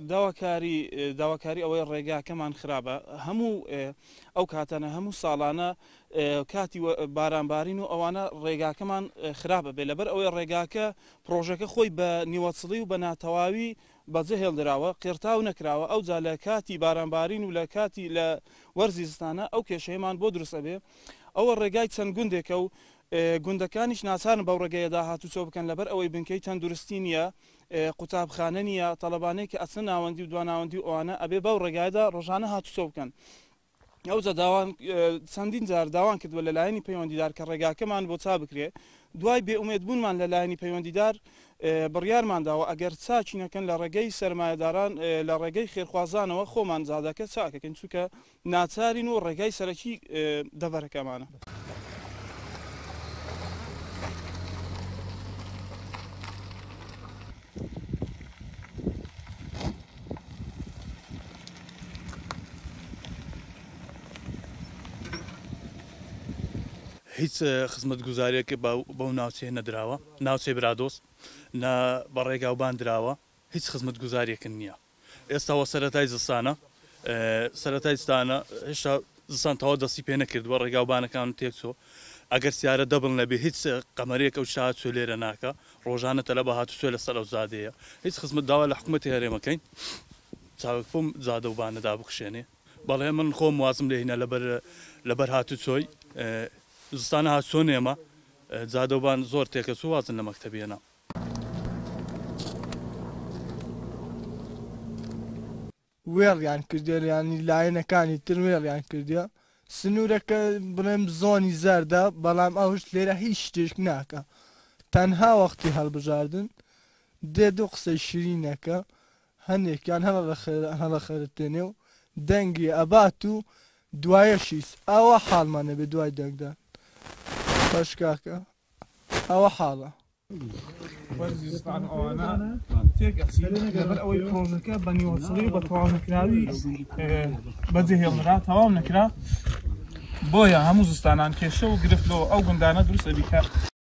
داواکاری ئەوەی ڕێگاکەمان خراپە هەموو ئەو کاتانە هەموو ساڵانە کاتی بارانبارین و ئەوانە ڕێگاکەمان خراپە بێ لەبەر ئەوەی ڕێگاکە پرۆژەکە خۆی بە نیوەچڵی و بە ناتەواوی بەجێ هێڵدراوە قێرتاو نەکراوە ئەوجا لە کاتی بارانبارین و لە کاتی لە وەرزی زستانە ئەو کێشەیەمان بۆ دروستە بێ ئەوە ڕێگای چەند گوندێکە و گوندەکانیش ناچارن بەو ڕێگەیەدا هاتوچۆ بکەن لەبەر ئەوەی بنکەی تەندروستی نییە قوتابخانە نیە تەڵەبانەی کە ئەچن ناوەندی و دواناوەندی و ئەوانە ئەبێ بەو ڕێگایدا ڕۆژانە هاتوچۆ بکەن ئەوجا چەندین جار داوان کردووە لە لایەنی پەیوەندیدار کە ڕێگاکەمان بۆ چا بکرێ دوای بێئومێدبوونمان لە لایەنی پەیوەندیدار بڕیارمانداوە ئەگەر چاچینەکەن لە ڕێگەی سەرمایەداران لە ڕێگەی خێرخوازانەوە خۆمان زادەکە چاکەکەن چونکە ناچارین و ڕێگای سەرەکی دەڤەرەکەمانە. هیچ خزمەت گوزاریەکە بەو ناوچەیە نەدراوە ناوچەی برادۆس بە ڕێگاوبان دراوە هیچ خزمەت گوزاریەکە نییە ئێستاوە سەرەتای زستانە سەرەتای زستانە هێشتا زستان تەواو دەستی پێ نەکردووە ڕێگاوبانەکان تێکچۆ ئەگەر سیارە دەبڵ نەبێ هیچ قەمەرێک ئەو شاچۆ لێرە ناکە ڕۆژانە تەلە بە هاتوچۆ لەسەر ئەو زادەیە هیچ خزمەت داوا لە حکوومەتی هەرێمەکەین چاوەکپۆم زادەوبانە دابخشێنێ بەڵێ من خۆم وازم لێهینە لەبەر هاتوچۆی زستانە هاتوچۆ نێمە زادەوبان زۆر تێکەچوو وازن لە مەکتەبێنە. وێڵیان کردێ ینی لایەنەکانی تر وێڵیان کردە سنوورەکە بڵێم زۆنی زەردە بەڵام ئەوش لێرە هیچ شتێک ناکە تەنها وەختی هەڵبژاردن دێ دوو قسەی شیرینەکە هەندێکیان هەڵە خەرتێنێ و دەنگی ئەبات و دوایەشیس ئەوە حاڵمانە بێ دوای دەنگدان بەشکاکە ئەوە حاڵە. وەرزستان ئەوانە لەبەر ئەوەی پرۆژەکە بە نیوەچڵی و بە تەواو نەکراوی بەجێهێڵنرا تەواو نەکرا بۆیە هەموو زستانان کێشە و گرفتەوە ئەو گوندانە دروستە بیکە